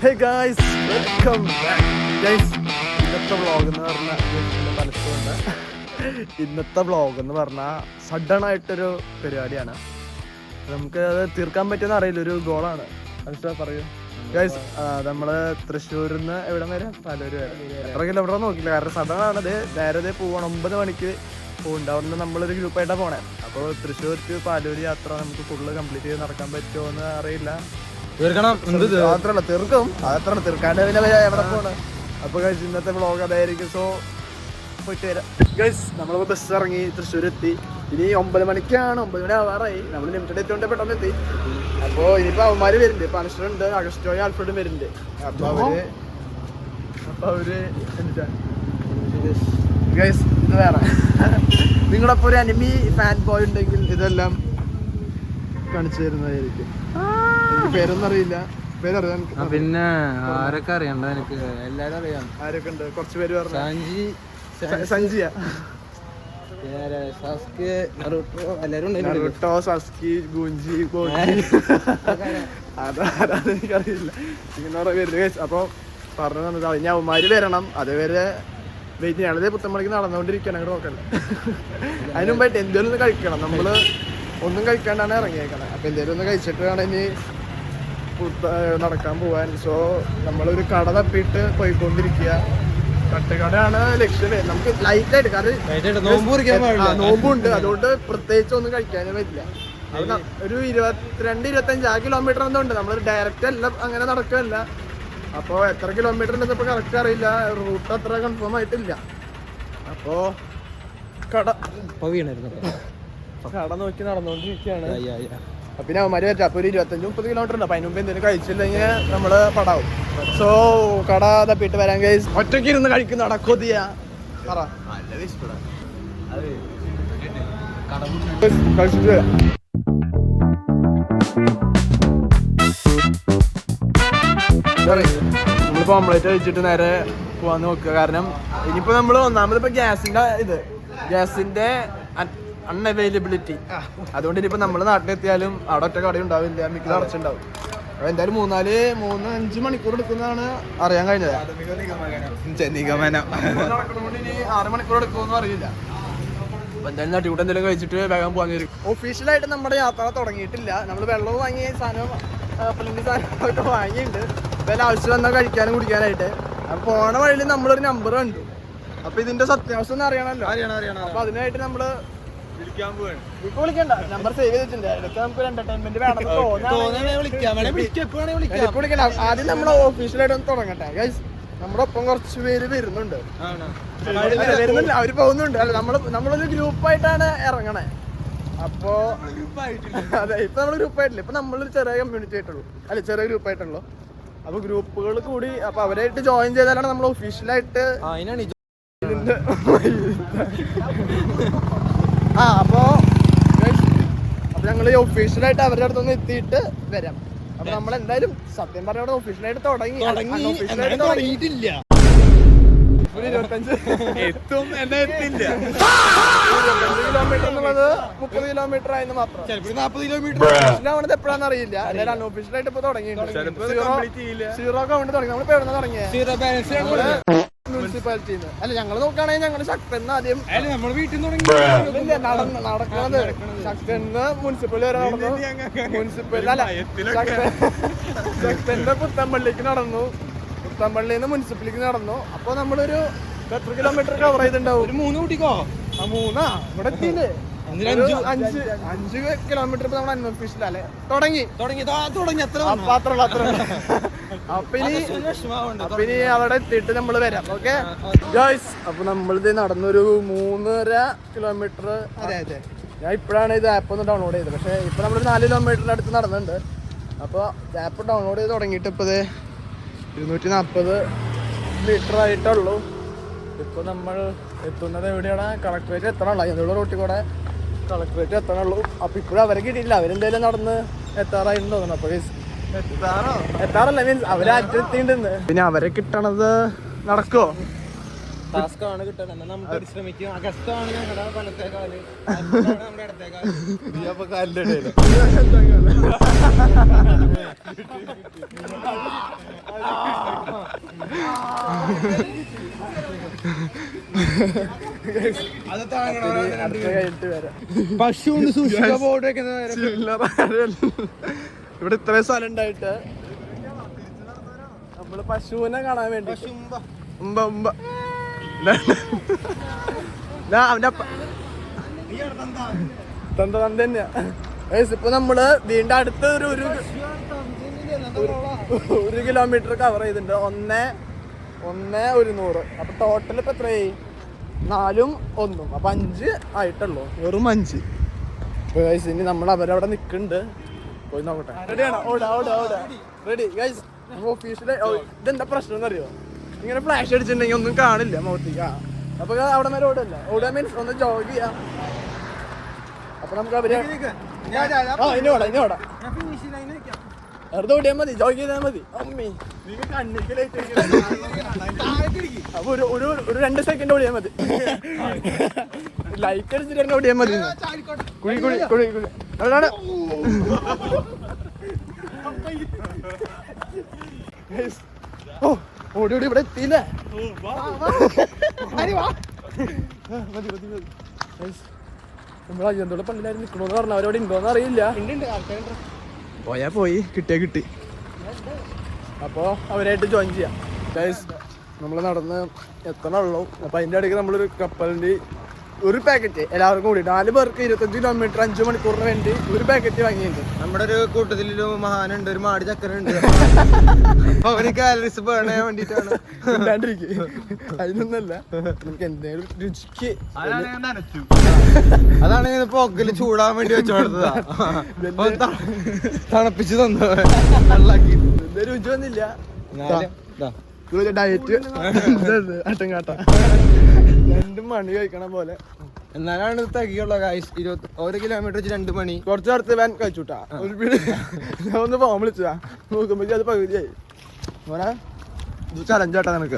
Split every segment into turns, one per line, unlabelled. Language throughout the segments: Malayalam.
Hey guys, welcome back. Guys, ഇന്നത്തെ വ്ളോഗ് എന്ന് പറഞ്ഞാൽ സഡൻ ആയിട്ടൊരു പരിപാടിയാണ്. നമുക്ക് അത് തീർക്കാൻ പറ്റുമെന്ന് അറിയില്ല, ഒരു ഗോളാണ്. മനസ്സിലാ പറയൂ ഗൈസ്. നമ്മള് തൃശ്ശൂരിൽ നിന്ന് എവിടെ വരെ? പാലൂര് വരെ. എത്ര കിലോമീറ്റർ നോക്കില്ല, കാരണം സഡൻ ആണത്. നേരത്തെ പോകണം, 9 മണിക്ക് പോകുന്നുണ്ട്. അവിടെ നിന്ന് നമ്മളൊരു ഗ്രൂപ്പായിട്ടാണ് പോണേ. അപ്പോൾ തൃശ്ശൂർ ടു പാലൂര് യാത്ര നമുക്ക് ഫുള്ള് കംപ്ലീറ്റ് ചെയ്ത് നടക്കാൻ പറ്റുമോ എന്ന് അറിയില്ല. മാത്രല്ല തീർക്കും, അതത്ര തീർക്കാണ്ട് പിന്നെ എവിടെ പോണ്. അപ്പൊ ഗൈസ് ഇന്നത്തെ വ്ളോഗ് അതായിരിക്കും. സോ പോയിട്ട് വരാം ഗൈസ്. നമ്മളിപ്പോ ബസ് ഇറങ്ങി തൃശ്ശൂർ എത്തി. ഇനി 9 മണിക്കാണ്, 9 മണി ആവാറായി. നമ്മൾ ലിമിറ്റഡ് എത്തിയോണ്ട് പെട്ടെന്ന് എത്തി. അപ്പൊ ഇനിയിപ്പോ അവന്മാര് വരുന്നുണ്ട്, പനശ്വരുണ്ട്, അഗസ്റ്റോയും ആൽഫ്രഡും വരുന്നുണ്ട്. അപ്പൊ അവര് ഗൈസ് ഇത് വേറെ നിങ്ങളപ്പോ ഒരു അനിമി ഫാൻ ബോയ് ഉണ്ടെങ്കിൽ ഇതെല്ലാം കാണിച്ചു തരുന്നതായിരിക്കും. പേരൊന്നും അറിയില്ല, പേരറിയാം.
പിന്നെ ആരൊക്കെ അറിയണ്ട? എനിക്ക് എല്ലാരും അറിയാം.
ആരൊക്കെ ഉണ്ട്? കുറച്ച് പേര് പറഞ്ഞു.
സഞ്ജിയ,
നറുട്ടോ, സസ്കി, ഗുഞ്ചി, അതെനിക്കറിയില്ല. ഇങ്ങനെ പേര്. അപ്പൊ പറഞ്ഞു തന്നത് ഇനി അവന്മാര് വരണം, അതുവരെ വെയിറ്റ്. ഞാനതേ പുത്തമ്പണിക്ക് നടന്നുകൊണ്ടിരിക്കണം, അങ്ങോട്ട് നോക്കണ്ട. അതിന് മുമ്പായിട്ട് എന്തേലും ഒന്ന് കഴിക്കണം. നമ്മള് ഒന്നും കഴിക്കാണ്ടാണ് ഇറങ്ങിയേക്കണേ. അപ്പൊ എന്തേലും ഒന്ന് കഴിച്ചിട്ട് വേണം ഇനി നടക്കാൻ പോവാൻ. സോ നമ്മളൊരു കട തപ്പിയിട്ട് പോയിക്കൊണ്ടിരിക്കുക. തട്ടുകടയാണ് ലക്ഷ്യം. നമുക്ക് ലൈറ്റായിട്ട്, കാരണം നോമ്പുണ്ട്, അതുകൊണ്ട് പ്രത്യേകിച്ച് ഒന്നും കഴിക്കാനും പറ്റില്ല. ഒരു 22-25 കിലോമീറ്റർ എന്തോ ഉണ്ട്. നമ്മളൊരു ഡയറക്റ്റ് അല്ല, അങ്ങനെ നടക്കുകയല്ല. അപ്പോൾ എത്ര കിലോമീറ്റർ ഉണ്ടെന്ന് ഇപ്പോൾ കറക്റ്റ് അറിയില്ല, റൂട്ട് അത്ര കൺഫേം ആയിട്ടില്ല. അപ്പോൾ കട നോക്കി നടന്നുകൊണ്ടിരിക്കുകയാണ്. പിന്നെ അവന്മാര് പറ്റാ. അപ്പോൾ ഒരു 25-30 കിലോമീറ്റർ ഉണ്ട്. അപ്പം അതിന് മുമ്പ് എന്തെങ്കിലും കഴിച്ചില്ലെങ്കിൽ നമ്മൾ പടാവും. സോ കട തപ്പിയിട്ട് വരാൻ കഴിയും. ഒറ്റയ്ക്ക് ഇരുന്ന് കഴിക്കുന്ന നടക്കൊതിയ കഴിച്ചിട്ട് വരാം. നമ്മളിപ്പോൾ ഓംലേറ്റ് കഴിച്ചിട്ട് നേരെ പോവാൻ നോക്കുക. കാരണം ഇനിയിപ്പോൾ നമ്മൾ ഒന്നാമതിപ്പോൾ ഗ്യാസിൻ്റെ അൺഅവൈലബിലിറ്റി. അതുകൊണ്ട് ഇനിയിപ്പോൾ നമ്മൾ നാട്ടിലെത്തിയാലും അവിടെ ഒറ്റ കട ഉണ്ടാവില്ല, മിക്കത് അടച്ചുണ്ടാവും. അപ്പോൾ എന്തായാലും 3-5 മണിക്കൂർ എടുക്കുന്നതാണ് അറിയാൻ കഴിഞ്ഞത്. നടക്കുന്നതുകൊണ്ട് ഇനി 6 മണിക്കൂർ എടുക്കുമെന്നും അറിയില്ല. അപ്പോൾ എന്തായാലും നട്ടിക്കൂട്ട് എന്തെങ്കിലും കഴിച്ചിട്ട് വേഗം പോകാൻ വരും. ഒഫീഷ്യലായിട്ട് നമ്മുടെ യാത്ര തുടങ്ങിയിട്ടില്ല. നമ്മൾ വെള്ളവും വാങ്ങിയ സാധനവും സാധനങ്ങളൊക്കെ വാങ്ങിയിട്ടുണ്ട്. അപ്പോൾ ആവശ്യം വന്നാൽ കഴിക്കാനും കുടിക്കാനായിട്ട്. അപ്പോൾ പോണ വഴിയിൽ നമ്മളൊരു നമ്പർ കണ്ടു. അപ്പോൾ ഇതിൻ്റെ സത്യാവസ്ഥ ഒന്ന് അറിയണമല്ലോ. അപ്പോൾ അതിനായിട്ട് നമ്മൾ ഇപ്പൊ വിളിക്കണ്ട, നമ്പർ സേവ് ചെയ്തിട്ടുണ്ട്. ഇടയ്ക്ക് നമുക്ക് എന്റർടൈൻമെന്റ് വേണമെന്ന് വിളിക്കണം. ആദ്യം നമ്മൾ ഓഫീഷ്യലായിട്ട് ഒന്ന് തുടങ്ങട്ടെ ഗൈസ്. നമ്മുടെ ഒപ്പം കുറച്ച് പേര് വരുന്നുണ്ട്. അവര് പോകുന്നുണ്ട്. അല്ല, നമ്മളൊരു ഗ്രൂപ്പായിട്ടാണ് ഇറങ്ങണേ. അപ്പോ അതെ, ഇപ്പൊ നമ്മൾ ഗ്രൂപ്പായിട്ടില്ല. ഇപ്പൊ നമ്മളൊരു ചെറിയ കമ്മ്യൂണിറ്റി ആയിട്ടുള്ളൂ, അല്ലെ ചെറിയ ഗ്രൂപ്പായിട്ടുള്ളൂ. അപ്പൊ ഗ്രൂപ്പുകൾ കൂടി അപ്പൊ അവരായിട്ട് ജോയിൻ ചെയ്താലാണ് നമ്മൾ ഒഫീഷ്യലായിട്ട്. അപ്പൊ ഞങ്ങൾ ഒഫീഷ്യലായിട്ട് അവരുടെ അടുത്തൊന്ന് എത്തിയിട്ട് വരാം. അപ്പൊ നമ്മളെന്തായാലും സത്യം പറഞ്ഞ ഒഫീഷ്യലായിട്ട് തുടങ്ങിയിട്ടില്ല. ഒരു 25 കിലോമീറ്റർ എന്നുള്ളത് 30 കിലോമീറ്റർ ആയെന്ന് മാത്രം. 40 കിലോമീറ്റർ എപ്പോഴാണെന്ന് അറിയില്ല. എന്തായാലും അൺഒഫീഷ്യലായിട്ട് ഇപ്പൊ തുടങ്ങിയിട്ടുണ്ട്. സീറോ കൗണ്ട് തുടങ്ങി. നമ്മളിപ്പോ എവിടെ തുടങ്ങിയത്? മുനിസിപ്പാലിറ്റിന്ന്. അല്ല, ഞങ്ങൾ നോക്കുകയാണെങ്കിൽ ഞങ്ങൾ ശക്തന്ന് ആദ്യം നടക്കണത്. ശക്തന്ന് മുനിസിപ്പൽ വരെ നടന്നു. മുനിസിപ്പൽ അല്ല, ശക്തന്റെ പുത്തമ്പള്ളിക്ക് നടന്നു. പുത്തമ്പള്ളിന്ന് മുനിസിപ്പലിക്ക് നടന്നു. അപ്പൊ നമ്മളൊരു എത്ര കിലോമീറ്റർ കവർ ചെയ്തിട്ടുണ്ടാവും? ഒരു 3 കൂട്ടിക്കോ. 3 ഇവിടെ എത്തിയില്ലേ? 5 കിലോമീറ്റർ ഇപ്പൊ നമ്മൾ അൺഒഫീഷ്യൽ അല്ലേ തുടങ്ങി. അപ്പൊ ഇനി അവിടെ എത്തിയിട്ട് നമ്മൾ വരാം. Okay guys. അപ്പൊ നമ്മളിത് നടന്നൊരു 3.5 കിലോമീറ്റർ. ഞാൻ ഇപ്പോഴാണ് ഇത് ആപ്പ് ഒന്ന് ഡൗൺലോഡ് ചെയ്തത്. പക്ഷെ ഇപ്പൊ നമ്മളൊരു 4 കിലോമീറ്ററിന്റെ അടുത്ത് നടന്നുണ്ട്. അപ്പോൾ ആപ്പ് ഡൗൺലോഡ് ചെയ്ത് തുടങ്ങിയിട്ട് ഇപ്പോൾ 240 മീറ്റർ ആയിട്ടുള്ളൂ. ഇപ്പോൾ നമ്മൾ എത്തുന്നത് എവിടെയാണ്? കളക്ടറേറ്റ് എത്തണുള്ളൂ. അതിനുള്ള റൂട്ടിൽ കൂടെ കളക്ടറേറ്റ് എത്തണുള്ളൂ. അപ്പോൾ ഇപ്പോഴും അവരെ കിട്ടിയിട്ടില്ല. അവരെന്തായാലും നടന്ന് എത്താറായിരുന്നു തോന്നുന്നു. അപ്പോൾ എത്താറല്ല, മീൻസ് അവരെ അറ്റെത്തിണ്ടെന്ന്. പിന്നെ അവരെ കിട്ടണത് നടക്കുമോ?
ടാസ്ക് ആണ് കിട്ടണം. എന്നാൽ നമുക്ക് പരിശ്രമിക്കും. അഗസ്റ്റമാണ് ഞങ്ങളുടെ വലത്തേക്കാല്, നമ്മുടെ ഇടത്തേക്കാല്. നീ അപ്പൊ കാലിന്റെ ഇടയില്. പശു സൂക്ഷിക്കാൻ ബോർഡ് വെക്കുന്നത്.
ഇവിടെ ഇത്രയും സ്ഥലം ഉണ്ടായിട്ട് നമ്മള് പശുവിനെ കാണാൻ വേണ്ടി തന്നെയാ. ഇപ്പൊ നമ്മള് വീണ്ടും അടുത്ത ഒരു കിലോമീറ്റർ കവർ ചെയ്തിട്ടുണ്ട്. 1,100. അപ്പൊ ടോട്ടൽ ഇപ്പൊ എത്രയായി? 4ഉം 1ഉം. അപ്പൊ 5 ആയിട്ടുള്ളൂ, വെറും 5. ഇനി നമ്മൾ അവരവിടെ നിൽക്കുന്നുണ്ട്, പോയി നോക്കട്ടെ. റെഡിയാണോ? Ready guys. ഓഫീസിലെ ഇതെന്താ പ്രശ്നം എന്നറിയോ? ഇങ്ങനെ ഫ്ലാഷ് അടിച്ചിട്ടുണ്ടെങ്കിൽ ഒന്നും കാണില്ല മുഖത്തേക്ക്. അപ്പൊ അവിടെ മേലെ ഓടുക മീൻസ് ഒന്ന് ജോഗ് ചെയ്യാം. അപ്പൊ നമുക്ക് അവര് ഇനി ഓടാ വെറുതെ ഓടിയാൽ മതി, ജോഗ് ചെയ്താൽ മതി. അമ്മേ അപ്പൊ ഒരു 2 സെക്കൻഡ് ഓടിയാൽ മതി. ലൈറ്റ് അടിച്ചിട്ട് തന്നെ ഓടിയാൽ മതി. കുഴി ഓടി ഇവിടെ എത്തിയില്ലേ? നമ്മൾ അയ്യന്തോടെ പണ്ടിലാരും നിക്കണോന്ന് പറഞ്ഞു. അവരവിടെ ഉണ്ടോന്ന് അറിയില്ല. പോയാ പോയി, കിട്ടിയാ കിട്ടി. അപ്പോ അവരായിട്ട് ജോയിൻ ചെയ്യാം. ഗൈസ് നമ്മള് നടന്ന് എത്തണുള്ളൂ. അപ്പൊ അതിന്റെ ഇടയ്ക്ക് നമ്മളൊരു കപ്പലിന്റെ ഒരു പാക്കറ്റ് എല്ലാവർക്കും കൂടി 4 പേർക്ക് 25 കിലോമീറ്റർ 5 മണിക്കൂറിന് വേണ്ടി ഒരു പാക്കറ്റ് വാങ്ങിയിട്ടുണ്ട്.
നമ്മുടെ ഒരു കൂട്ടത്തിലൊരു മഹാനുണ്ട്, ഒരു മാടി ചക്കനുണ്ട്. അവന് കാലറീസ് ബേൺ ചെയ്യാൻ വേണ്ടിട്ടാണ്.
അതിനൊന്നല്ല, നമുക്ക് എന്തെങ്കിലും രുചിക്ക്.
അതാണ് പോക്കല് ചൂടാൻ വേണ്ടി വെച്ചോടുത്തതാ. തണുപ്പിച്ച് തന്നു.
രുചി ഒന്നില്ല. ഡയറ്റ് അട്ടങ്കാട്ട 2 മണി കഴിക്കണ പോലെ.
എന്നാലാണ് തികയുള്ള. 1 കിലോമീറ്റർ വെച്ച് 2 മണി.
കുറച്ച് അടുത്ത് വാൻ കഴിച്ചുട്ടാ. ഒരു ഞാൻ ഒന്ന് പോകാൻ വിളിച്ചതാ, നോക്കുമ്പോ അത് പകുതിയായി. ചലഞ്ചാട്ടാ നിനക്ക്.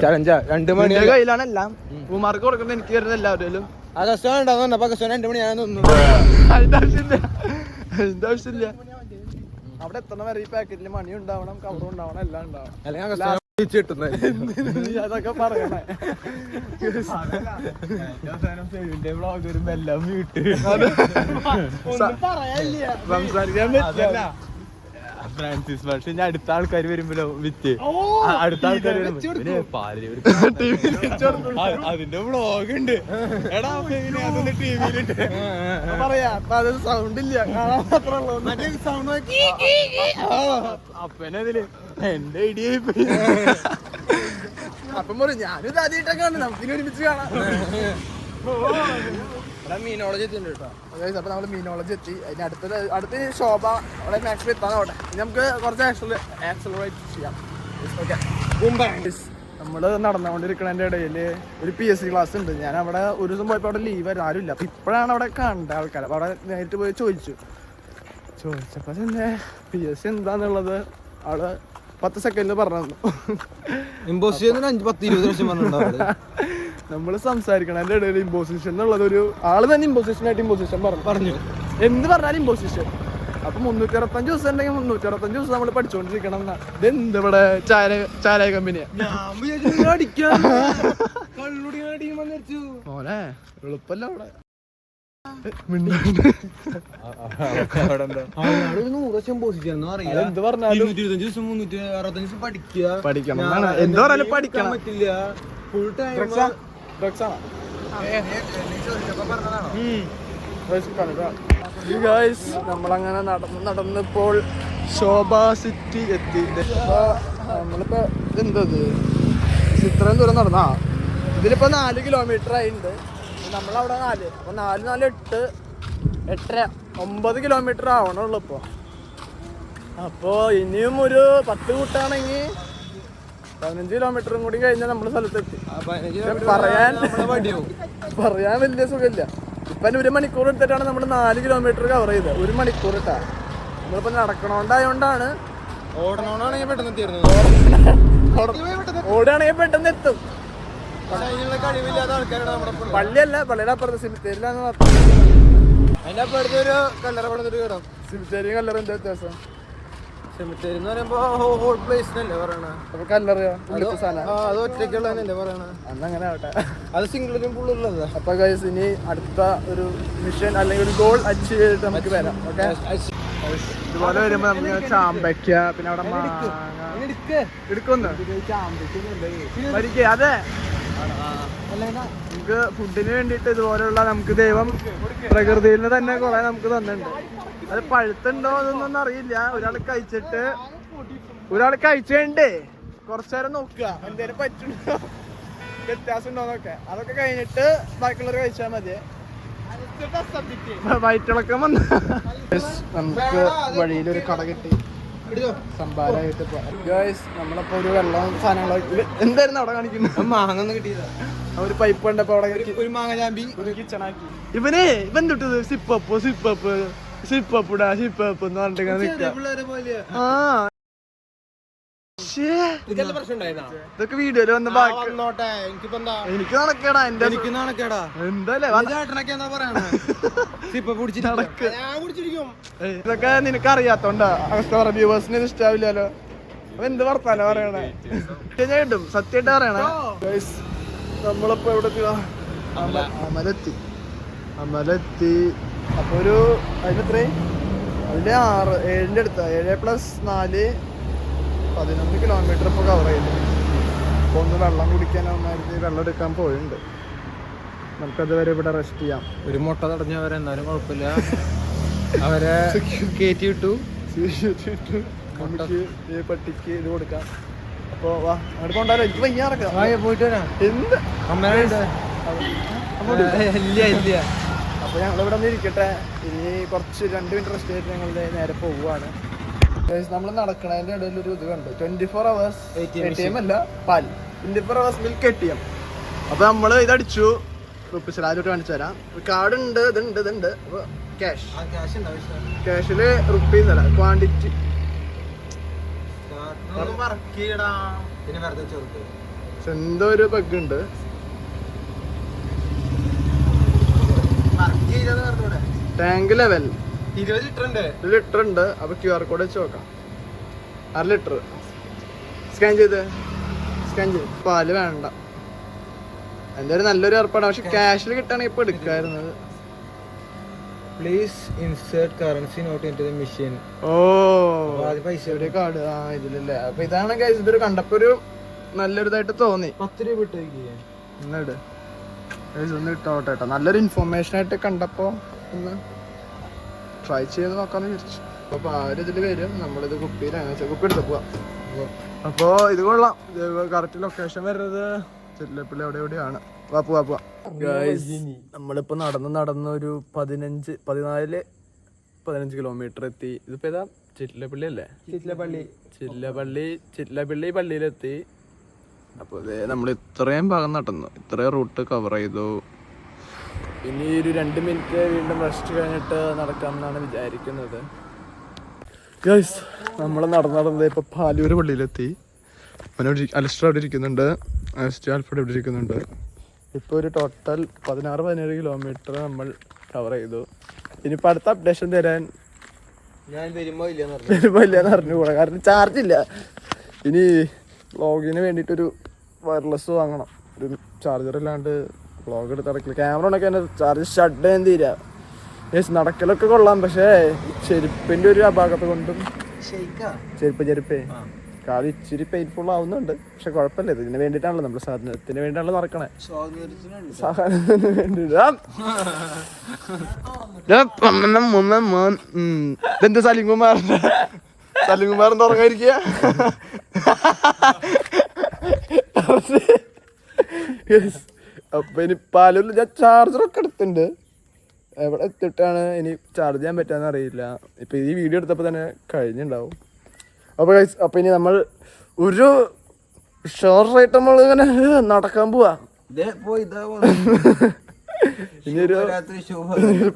2 മണി
കയ്യിലാണ് എല്ലാം. പൂമാർക്ക് കൊടുക്കുന്നത് എനിക്ക് വരുന്നത് എല്ലാവരും.
അഗസ്റ്റോ ഉണ്ടാവുന്ന 2 മണി ഞാൻ തോന്നുന്നു.
അതിന്റെ ആവശ്യമില്ല. അവിടെ എത്തണ വരെ ഈ പാക്കറ്റിൽ മണി ഉണ്ടാവണം, കവറും ഉണ്ടാവണം, എല്ലാം ഉണ്ടാവണം.
അല്ലെങ്കിൽ
അതൊക്കെ പറയണേ. സംസാരിക്കാൻ പറ്റില്ല.
ഫ്രാൻസിസ് പക്ഷെ അടുത്ത ആൾക്കാർ വരുമ്പോ വിറ്റ് അടുത്ത ആൾക്കാർ അതിന്റെ വ്ളോഗ് ഉണ്ട്. എടാ അതൊന്ന് ടിവിയിലിട്ട്
പറയാ. അപ്പൊ അത് സൗണ്ട് ഇല്ല, കാണാൻ മാത്രമല്ലോ.
അപ്പനതില് എന്റെ ഐഡിയ.
അപ്പം പറയും ഞാനിത് ആദ്യമായിട്ടൊക്കെ കാണും, നമുക്കിനി ഒരുമിച്ച് കാണാം.
മീനോളജി എത്തിണ്ട് കേട്ടോ.
അപ്പൊ നമ്മള് മീനോളജി എത്തി. അതിന് അടുത്ത ശോഭ അവിടെ മാക്സിമം എത്താൻ അവിടെ. ഇനി നമുക്ക് കുറച്ച് ആക്സലറേറ്റ് ചെയ്യാം. നമ്മള് നടന്നുകൊണ്ടിരിക്കണതിന്റെ ഇടയില് ഒരു PSC ക്ലാസ് ഉണ്ട്. ഞാൻ അവിടെ ഒരു ദിവസം പോയപ്പോ അവിടെ ലീവ് ആരും ഇല്ല. അപ്പൊ ഇപ്പോഴാണ് അവിടെ കണ്ട ആൾക്കാർ. അപ്പൊ അവിടെ നേരിട്ട് പോയി ചോദിച്ചപ്പോ തന്നെ PSC എന്താന്നുള്ളത് ആള് 10 സെക്കൻഡ് പറഞ്ഞു തന്നു.
ഇമ്പോസിഷൻ 5-10-20 വർഷം പറഞ്ഞിട്ടുണ്ടാവും.
നമ്മള് സംസാരിക്കണം അതിന്റെ ഇടയിൽ ഇമ്പോസിഷൻ എന്നുള്ളത് ഒരു ആള് തന്നെ ഇമ്പോസിഷൻ ആയിട്ട് ഇമ്പോസിഷൻ പറഞ്ഞു. എന്ത് പറഞ്ഞാലും ഇമ്പോസിഷൻ. അപ്പൊ 365 ദിവസം ഉണ്ടെങ്കിൽ 365 ദിവസം നമ്മൾ പഠിച്ചുകൊണ്ടിരിക്കണം. ഇതെന്ത് ഇവിടെ ചാരായ കമ്പനിയാ? മോനെ എളുപ്പല്ല അവിടെ. എന്ത് പറഞ്ഞാലും പഠിക്കണം. എന്ത് പറഞ്ഞാലും പഠിക്കാൻ പറ്റില്ല.
ഫുൾ ടൈം
നമ്മളങ്ങനെ നടന്നിപ്പോൾ ശോഭ സിറ്റി എത്തി. നമ്മളിപ്പോ എന്തത് ഇത്രയും ദൂരം നടന്നാ ഇതിലിപ്പോ 4 കിലോമീറ്റർ ആയിട്ടുണ്ട്. നമ്മളവിടെ 4 അപ്പൊ 4 4 8 8 9 കിലോമീറ്റർ ആവണുള്ളൂ ഇപ്പൊ. അപ്പൊ ഇനിയും ഒരു 10 കൂട്ടാണെങ്കിൽ 15 കിലോമീറ്ററും കൂടി കഴിഞ്ഞാൽ നമ്മുടെ സ്ഥലത്തെത്തി. പറയാൻ വലിയ സുഖമില്ല. ഇപ്പൊ 1 മണിക്കൂർ എടുത്തിട്ടാണ് നമ്മൾ 4 കിലോമീറ്റർ കവർ ചെയ്തത്. 1 മണിക്കൂർ ഇട്ടാ. നമ്മളിപ്പോ നടക്കണോണ്ടായോണ്ടാണ്.
ഓടണോണ്ടാണെങ്കിൽ പെട്ടെന്ന്
ഓടുകയാണെങ്കിൽ പെട്ടെന്ന് എത്തും.
അതിനുള്ള കഴിവില്ലാത്ത ആൾക്കാരാണ് നമ്മുടെ
പള്ളിയല്ല, പള്ളിയുടെ അപ്പുറത്ത് സിമിത്തേരിയിലാന്ന്
അതിന്റെ അപ്പുറത്ത് ഒരു കല്ലറ പണിതിട്ട് കേട്ടോ.
സിമിത്തേരി കല്ലറ എന്താ വ്യത്യാസം?
സെമിത്തേരി എന്ന് പറയുമ്പോ ഹോൾ പ്ലേസിനല്ലേ പറയണ.
അപ്പൊ കല്ലറിയോ സാധനം
അത് ഒറ്റയ്ക്കുള്ളതല്ലേ പറയണ.
അന്നങ്ങനെ ആവട്ടെ.
അത് സിംഗിളും ഫുള്ളുള്ളതാ.
അപ്പൊ ഗൈസ് ഇനി അടുത്ത ഒരു മിഷൻ അല്ലെങ്കിൽ ഒരു ഗോൾ അച്ചീവ് ചെയ്തിട്ട് നമുക്ക് വരാം. ഓക്കെ, ഇതുപോലെ വരുമ്പോ നമുക്ക് ചാമ്പയ്ക്ക, പിന്നെ അവിടെ എടുക്കുന്നു അതെ. നമുക്ക് ഫുഡിന് വേണ്ടിയിട്ട് ഇതുപോലെയുള്ള നമുക്ക് ദൈവം പ്രകൃതിയിൽ നിന്ന് തന്നെ കുറെ നമുക്ക് തന്നിട്ടുണ്ട്. അത് പഴുത്തുണ്ടോ എന്നൊന്നും അറിയില്ല. ഒരാൾ കഴിച്ചിട്ട് കുറച്ചേരം നോക്കുക എന്തേലും പറ്റുണ്ടോ, വ്യത്യാസം ഉണ്ടോന്നൊക്കെ. അതൊക്കെ കഴിഞ്ഞിട്ട് ബാക്കിയുള്ളവർ കഴിച്ചാൽ മതി. വയറ്റിളക്കം വന്ന നമുക്ക് വഴിയിലൊരു കട കിട്ടി സംഭാരമായിട്ട് ഗൈസ്. നമ്മളിപ്പോ ഒരു വെള്ളം സാധനങ്ങളൊക്കെ എന്തായിരുന്നു അവിടെ കാണിക്കുന്നത്?
മാങ്ങ കിട്ടിയതാ.
ഒരു പൈപ്പ് കണ്ടപ്പോ അവിടെ
ഒരു മാങ്ങ ചാമ്പി
ഒരു കിച്ചണാക്കി. ഇവൻ തൊട്ടത് സിപ്പപ്പ് എന്ന് പറഞ്ഞിട്ട് ആ ഇതൊക്കെ വീഡിയോയില് വന്ന ബാക്കി എനിക്ക് നടക്കടാ. ഇതൊക്കെ നിനക്ക് അറിയാത്തോണ്ടാ. അവസ്ഥ പറ, വ്യൂവേഴ്സിന് ഇത് ഇഷ്ടാവില്ലല്ലോ. അപ്പൊ എന്ത് വർത്താനോ പറയണേ? കിട്ടും, സത്യമായിട്ട് പറയണേ. നമ്മളിപ്പോ എവിടെ അമലെത്തി. അപ്പൊ ഒരു അതിനെത്രയും അതിന്റെ 7ന്റെ അടുത്താ. 7+4 11 കിലോമീറ്റർ ഇപ്പൊ കവർ ചെയ്തു. അപ്പൊ ഒന്ന് വെള്ളം കുടിക്കാൻ വെള്ളം എടുക്കാൻ പോയിട്ടുണ്ട്. നമുക്കത് വരെ ഇവിടെ റെസ്റ്റ് ചെയ്യാം.
ഒരു മുട്ട തടഞ്ഞവരെ എന്നാലും കുഴപ്പമില്ല, അവരെ കയറ്റി വിട്ടു.
നമുക്ക് ഈ പട്ടിക്ക് ഇത് കൊടുക്കാം. അപ്പൊ വാ അങ്ങോട്ട് കൊണ്ടാലോ. എനിക്ക് വയ്യ നടക്കാം.
പോയിട്ട് വരാം.
എന്ത് അപ്പൊ ഞങ്ങളിവിടെ നിന്ന് ഇരിക്കട്ടെ. ഇനി കുറച്ച് 2 മിനിറ്റ് റെസ്റ്റ് ചെയ്തിട്ട് ഞങ്ങൾ നേരെ പോവുകയാണ്. നമ്മൾ നടക്കണതിന്റെ ഇടയിൽ ഒരു ഇത് കണ്ടു. 24 hours ATM അല്ല, പാൽ 24 hours മിൽക്ക് ATM. അപ്പൊ നമ്മള് ഇതടിച്ചു. റുപ്പീസിലായിട്ട് കാണിച്ചു തരാം. കാർഡ് ഉണ്ട്, ഇതുണ്ട്. അപ്പൊ ക്യാഷില് റുപ്പീസ് അല്ല, ക്വാണ്ടിറ്റി. എന്തോ ഒരു ബഗ് ഉണ്ട്. ടാങ്ക് ലെവൽ 20 ലിറ്റർ ഉണ്ട്. അപ്പൊ QR കോഡ് വെച്ച് നോക്കാം. 1/2 ലിറ്റർ സ്കാൻ ചെയ്ത് പാല് വേണ്ട. എന്തായാലും നല്ലൊരു ഏർപ്പാടാണ്. പക്ഷെ ക്യാഷിൽ കിട്ടുകയാണെങ്കിൽ ഇപ്പൊ എടുക്കായിരുന്നത്.
Please insert currency note into the machine.
പൈസ കാർഡ് ഇതിലല്ലേ. അപ്പൊ ഇതാണ് ഗൈസ്. ഇതൊരു കണ്ടപ്പോ ഒരു നല്ലൊരു ഇതായിട്ട് തോന്നി. 10 രൂപ ഇന്നിട് ഒന്ന് ഇട്ടോട്ടെ കേട്ടോ. നല്ലൊരു ഇൻഫോർമേഷൻ ആയിട്ട് കണ്ടപ്പോ ഒന്ന് ട്രൈ ചെയ്ത് നോക്കാന്ന് വിചാരിച്ചു. അപ്പൊ ഇതിൽ വരും. നമ്മളിത് കുപ്പി എടുത്ത് പോവാം. അപ്പോ ഇത് കൊള്ളാം. കറക്റ്റ് ലൊക്കേഷൻ വരുന്നത് ചെല്ലപ്പള്ളി എവിടെയാണ്. പോവാ. നമ്മളിപ്പോ നടന്ന് ഒരു 15 കിലോമീറ്റർ എത്തി. ഇതിപ്പോ ഏതാ? ചില്ലപ്പള്ളി അല്ലേ? ചില്ലപ്പള്ളി പള്ളിയിലെത്തി. അപ്പൊ നമ്മൾ ഇത്രയും ഭാഗം നടന്നു, ഇത്രയും റൂട്ട് കവർ ചെയ്തു. ഇനി ഒരു 2 മിനിറ്റ് വീണ്ടും റെസ്റ്റ് കഴിഞ്ഞിട്ട് നടക്കാമെന്നാണ് വിചാരിക്കുന്നത്. ഗൈസ്, നമ്മൾ നടന്നത് ഇപ്പൊ പാലൂര് പള്ളിയിലെത്തി. അലസ്റ്റർ അവിടെ ഇരിക്കുന്നുണ്ട്, ആൽഫ്രഡ് ഇവിടെ ഇരിക്കുന്നുണ്ട്. ഇപ്പോൾ ഒരു ടോട്ടൽ 16-17 കിലോമീറ്റർ നമ്മൾ കവർ ചെയ്തു. ഇനിയിപ്പോൾ അടുത്ത അപ്ഡേഷൻ തരാൻ
ഞാൻ വരുമ്പോ ഇല്ലെന്ന്
അറിഞ്ഞുകൂടാ, കാരണം ചാർജ് ഇല്ല. ഇനി വ്ളോഗിന് വേണ്ടിയിട്ടൊരു വയർലെസ് വാങ്ങണം. ഒരു ചാർജർ ഇല്ലാണ്ട് വ്ളോഗ് എടുത്ത് നടക്കില്ല. ക്യാമറ ഉണ്ടൊക്കെ എൻ്റെ ചാർജ് ഷട്ട് ചെയ്യാൻ തീരാ. നടക്കലൊക്കെ കൊള്ളാം, പക്ഷേ ചെരുപ്പിൻ്റെ ഒരു അപാകത കൊണ്ടും ചെരുപ്പേ കാല് ഇച്ചിരി പെയിൻഫുൾ ആവുന്നുണ്ട്. പക്ഷെ കുഴപ്പമില്ല, ഇതിന് വേണ്ടിയിട്ടാണല്ലോ നമ്മൾ സാധനത്തിന് വേണ്ടിയാണല്ലോ നടക്കണേ. ഇതെന്ത് സലിംകുമാറിന്റെ ഉറങ്ങാതിരിക്കുക. അപ്പൊ ഇനി പാലൂരിൽ ഞാൻ ചാർജറൊക്കെ എടുത്തിട്ടുണ്ട്. എവിടെ എത്തിയിട്ടാണ് ഇനി ചാർജ് ചെയ്യാൻ പറ്റാന്ന് അറിയില്ല. ഇപ്പൊ ഈ വീഡിയോ എടുത്തപ്പോ തന്നെ കഴിഞ്ഞിട്ടുണ്ടാവും. അപ്പൊ ഇനി നമ്മൾ ഒരു ഷോർട്ടായിട്ട് നമ്മൾ ഇങ്ങനെ നടക്കാൻ പോവാ. ഇനി ഒരു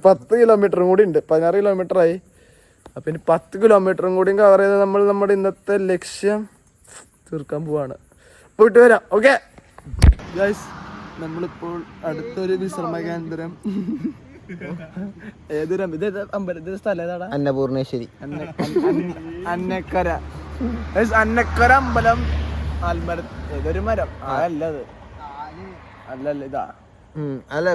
10 കിലോമീറ്ററും കൂടി ഉണ്ട്. 16 കിലോമീറ്റർ ആയി. അപ്പൊ ഇനി 10 കിലോമീറ്ററും കൂടി കവർ ചെയ്ത് നമ്മൾ നമ്മുടെ ഇന്നത്തെ ലക്ഷ്യം തീർക്കാൻ പോവാണ്. പോയിട്ട് വരാം. ഓക്കെ ഗൈസ്, നമ്മളിപ്പോൾ അടുത്തൊരു വിശ്രമ കേന്ദ്രം ഏതൊരു സ്ഥലം ഏതാടാ?
അന്നപൂർണേശ്വരി.
അന്നക്കര. അന്നക്കര അമ്പലം ആൽമരം. ഏതൊരു മരം അല്ലത് അല്ലല്ല ഇതാ
അല്ല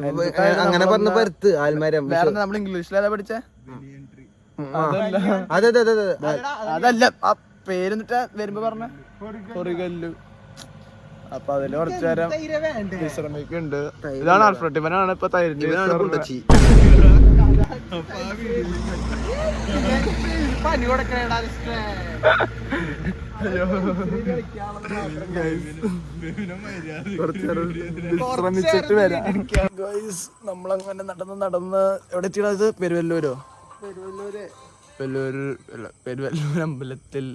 അങ്ങനെ പറഞ്ഞ പരുത്ത് ആൽമരം.
വേറെ നമ്മൾ ഇംഗ്ലീഷിലേതാ പഠിച്ചേ?
അതെ അതെ അതെ
അതല്ല ആ പേര് എന്നിട്ട് വരുമ്പോ പറഞ്ഞ കൊറികല്ലു. അപ്പൊ അതില് കുറച്ചു നേരം വിശ്രമിക്കുന്നുണ്ട്. ഇതാണ് ആൽഫ്രട്ടിവനാണ് ഇപ്പൊ തൈരിന്റെ വിശ്രമിച്ചിട്ട് വരാം. നമ്മളങ്ങനെ നടന്ന് എവിടെ എത്തിയത്? പെരുവല്ലൂരോ? പെരുവല്ലൂർ അമ്പലത്തിൽ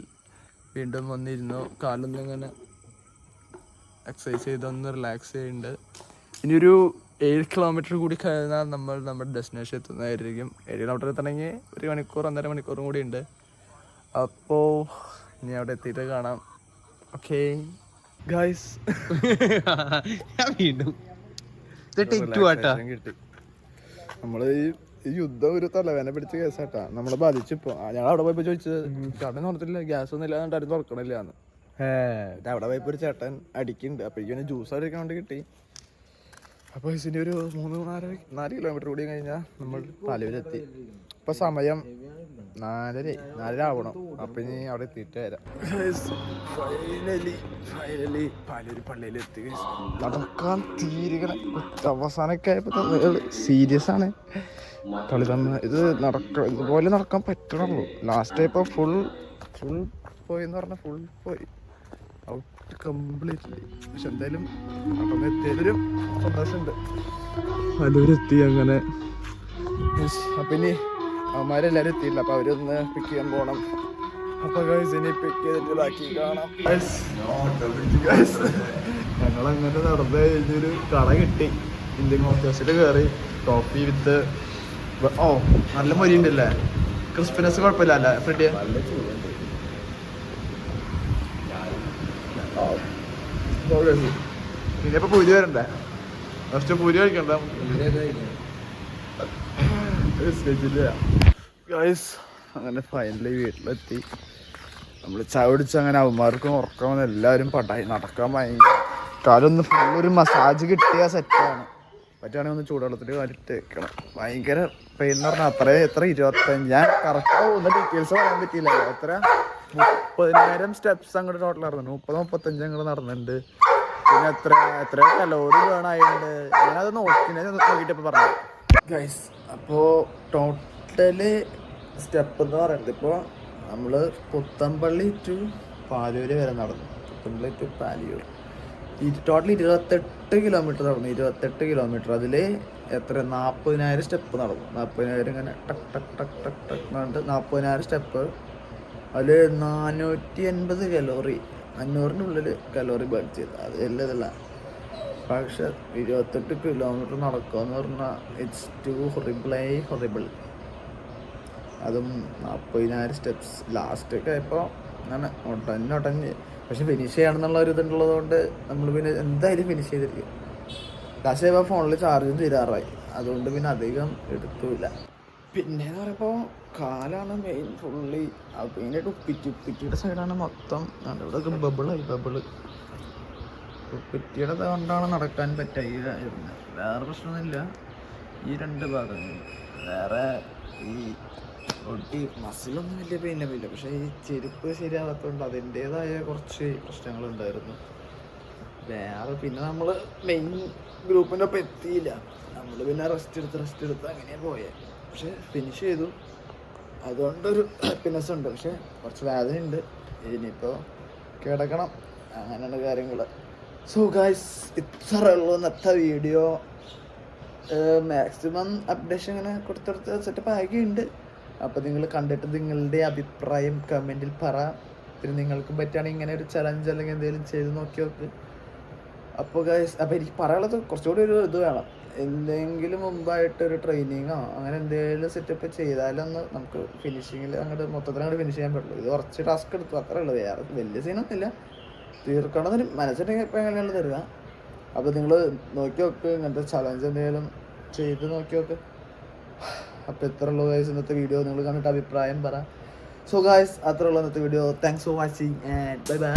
വീണ്ടും വന്നിരുന്നു. കാലൊന്നും ഇങ്ങനെ എക്സസൈസ് ചെയ്തൊന്ന് റിലാക്സ് ചെയ്യുന്നുണ്ട്. ഇനിയൊരു 7 കിലോമീറ്റർ കൂടി കഴിഞ്ഞാൽ നമ്മൾ നമ്മുടെ ഡെസ്റ്റിനേഷൻ എത്തുന്നതായിരിക്കും. 7 കിലോമീറ്റർ എത്തണമെങ്കിൽ 1 മണിക്കൂർ 1.5 മണിക്കൂറും കൂടി ഉണ്ട്. അപ്പോൾ ഇനി അവിടെ എത്തിയിട്ട് കാണാം. ഓക്കെ ഗൈസ്,
വീണ്ടും
കിട്ടി. നമ്മള് ഈ യുദ്ധം ഒരു തലവേന പിടിച്ച കേസാട്ടാ നമ്മളെ ബാധിച്ചിപ്പോ. ഞങ്ങൾ അവിടെ പോയപ്പോ ചോദിച്ചത് ചേട്ടൻ തുറത്തില്ല, ഗ്യാസ് ഒന്നും ഇല്ലാതെ ആരും തുറക്കണില്ലാന്ന്. അവിടെ പോയപ്പോ ഒരു ചേട്ടൻ അടിക്കുന്നുണ്ട്. അപ്പോഴേക്കും ജ്യൂസ് അടിക്കാൻ വേണ്ടി കിട്ടി. അപ്പോൾ ഇതിൻ്റെ ഒരു 3-4 കിലോമീറ്റർ കൂടി കഴിഞ്ഞാൽ നമ്മൾ പാലൂരെത്തി. ഇപ്പൊ സമയം 4:30 ആവണം. അപ്പൊ ഇനി അവിടെ എത്തിയിട്ട് വരാം. ഫൈനലി പാലൂര് പള്ളിയിലെത്തി. നടക്കാൻ തീരുകണ അവസാനമൊക്കെ ആയപ്പോ സീരിയസ് ആണ് കളി തന്നെ. ഇതുപോലെ നടക്കാൻ പറ്റണുള്ളൂ. ലാസ്റ്റ് ആയപ്പോ ഫുൾ പോയിന്ന് പറഞ്ഞാൽ ഫുൾ പോയി ഔട്ട് കംപ്ലീറ്റ്ലി. പക്ഷെ എന്തായാലും നടന്ന് എത്തിയതൊരു സന്തോഷമുണ്ട്. പാലൂരെത്തി അങ്ങനെ. അപ്പൊ ഇനി അവന്മാരെല്ലാരും എത്തിയില്ല. അപ്പൊ അവരൊന്ന് പിക്ക് ചെയ്യാൻ പോണം. അപ്പൊ ഇനി പിക്ക് ചെയ്തിട്ട് ബാക്കി കാണാം. ഞങ്ങളങ്ങനെ നടന്ന് കഴിഞ്ഞൊരു കട കിട്ടി. ഇന്ത്യൻ ഹോസ്റ്റേഴ്സിൽ കയറി. ടോഫി വിത്ത് നല്ല മൊരി ഉണ്ടല്ലേ. ക്രിസ്പിനെസ് കുഴപ്പമില്ല അല്ലേ ഫ്രെഡിയ? ഇനിയിപ്പോ പൂരി വരണ്ടേ? ഫസ്റ്റ് പൂരി കഴിക്കണ്ട. അങ്ങനെ ഫൈനലി വീട്ടിലെത്തി. നമ്മൾ ചായ കുടിച്ച് അങ്ങനെ അവന്മാർക്കും ഉറക്കം വന്ന് എല്ലാവരും പട്ടായി. നടക്കാൻ ഭയങ്കര കാലൊന്ന് ഫുള്ളൊരു മസാജ് കിട്ടിയ സെറ്റാണ്. പറ്റുകയാണെങ്കിൽ ഒന്ന് ചൂടുവെള്ളത്തിൽ കാലിട്ട് വെക്കണം. ഭയങ്കര പെയിൻ എന്ന് പറഞ്ഞാൽ എത്ര 25 ഞാൻ കറക്റ്റ് ഒന്നും ഡീറ്റെയിൽസ് പറയാൻ പറ്റിയില്ല. എത്ര 30,000 സ്റ്റെപ്സ് അങ്ങോട്ട് ടോട്ടൽ നടന്നു. 30-35 അങ്ങോട്ട് നടന്നിട്ടുണ്ട്. പിന്നെ എത്ര കലോറി വേണമായിട്ടുണ്ട്. ഞാനത് നോക്കിയിട്ടപ്പോൾ പറഞ്ഞു ഗൈസ്. അപ്പോൾ ടോട്ടല് സ്റ്റെപ്പ് എന്ന് പറയുന്നത് ഇപ്പോൾ നമ്മൾ പുത്തമ്പള്ളി ടു പാലൂര് വരെ നടന്നു. Puthampally to Palur total 28 kilometre നടന്നു. 28 കിലോമീറ്റർ. അതിൽ 40,000 സ്റ്റെപ്പ് നടന്നു. 40,000 ഇങ്ങനെ ടക്ക് ടക്ക് ടക്ക് ടക്ക് ടക്ക് പറഞ്ഞിട്ട് 40,000 സ്റ്റെപ്പ്. അതിൽ 480 കലോറി, 500-ൻ്റെ ഉള്ളിൽ കലോറി ബേൺ ചെയ്ത്. അത് വല്ലതല്ല. പക്ഷെ 28 കിലോമീറ്റർ നടക്കുക എന്ന് പറഞ്ഞാൽ ഇറ്റ്സ് ടു ഹൊറിബിൾ. അതും 40,000 സ്റ്റെപ്സ്. ലാസ്റ്റൊക്കെ ആയപ്പോൾ അങ്ങനെ ഒട്ടഞ്ഞ് പക്ഷെ ഫിനിഷ് ചെയ്യണമെന്നുള്ള ഒരു ഇതുള്ളത് കൊണ്ട് നമ്മൾ പിന്നെ എന്തായാലും ഫിനിഷ് ചെയ്തിരിക്കും. ലാസ്റ്റ് ആയപ്പോൾ ഫോണിൽ ചാർജും തീരാറായി. അതുകൊണ്ട് പിന്നെ അധികം എടുത്തില്ല. പിന്നെയെന്ന് പറയുമ്പോൾ കാലാണ് മെയിൻ ഫുള്ളി. മെയിനായിട്ട് ഉപ്പിറ്റിയുടെ സൈഡാണ് മൊത്തം. ഇവിടെയൊക്കെ ബബിള് ഉപ്പിറ്റിയുടെ കൊണ്ടാണ് നടക്കാൻ പറ്റുക. വേറെ പ്രശ്നമൊന്നുമില്ല ഈ 2 ഭാഗങ്ങൾ. വേറെ ഈ ഒട്ടി മസിലൊന്നും വലിയ പെയിനില്ല. പക്ഷേ ഈ ചെരുപ്പ് ശരിയാകാത്തതുകൊണ്ട് അതിൻ്റേതായ കുറച്ച് പ്രശ്നങ്ങളുണ്ടായിരുന്നു. വേറെ പിന്നെ നമ്മൾ മെയിൻ ഗ്രൂപ്പിൻ്റെ ഒപ്പം എത്തിയില്ല. നമ്മൾ പിന്നെ റെസ്റ്റ് എടുത്ത് അങ്ങനെയാണ് പോയത്. പക്ഷെ ഫിനിഷ് ചെയ്തു. അതുകൊണ്ടൊരു ഹാപ്പിനെസ് ഉണ്ട്. പക്ഷെ കുറച്ച് വേദനയുണ്ട്. ഇനിയിപ്പോൾ കിടക്കണം. അങ്ങനെയാണ് കാര്യങ്ങൾ. സോ ഗൈസ്, ഇത്രേ ഉള്ളൂ ഇന്നത്തെ വീഡിയോ. മാക്സിമം അപ്ഡേഷൻ ഇങ്ങനെ കൊടുത്തെടുത്ത് സെറ്റപ്പ് ആക്കിയുണ്ട്. അപ്പോൾ നിങ്ങൾ കണ്ടിട്ട് നിങ്ങളുടെ അഭിപ്രായം കമൻറ്റിൽ പറ. പിന്നെ നിങ്ങൾക്ക് പറ്റുകയാണെങ്കിൽ ഇങ്ങനെ ഒരു ചലഞ്ച് അല്ലെങ്കിൽ എന്തെങ്കിലും ചെയ്ത് നോക്കി. അപ്പോൾ ഗൈസ്, അപ്പോൾ എനിക്ക് പറയാനുള്ളത് കുറച്ചുകൂടി ഒരു ഇത് വേണം. എന്തെങ്കിലും മുമ്പായിട്ടൊരു ട്രെയിനിങ്ങോ അങ്ങനെ എന്തെങ്കിലും സെറ്റപ്പ് ചെയ്താലൊന്ന് നമുക്ക് ഫിനിഷിങ്ങിൽ അങ്ങോട്ട് മൊത്തത്തിൽ ഫിനിഷ് ചെയ്യാൻ പറ്റുള്ളൂ. ഇത് കുറച്ച് ടാസ്ക് എടുത്തു, അത്രേ ഉള്ളൂ. വേറെ വലിയ സീനൊന്നുമില്ല. തീർക്കണമെന്നൊരു മനസ്സിൻ്റെ ഇപ്പോൾ എങ്ങനെയാണ് തരിക. അപ്പോൾ നിങ്ങൾ നോക്കി നോക്ക്, ഇങ്ങനത്തെ ചലഞ്ച് എന്തെങ്കിലും ചെയ്ത് നോക്കി നോക്ക്. അപ്പോൾ ഇത്ര ഉള്ളൂ ഗൈസ് ഇന്നത്തെ വീഡിയോ. നിങ്ങൾ കണ്ടിട്ട് അഭിപ്രായം പറ. സോ ഗൈസ് അത്ര ഉള്ള ഇന്നത്തെ video. Thanks for watching and bye bye.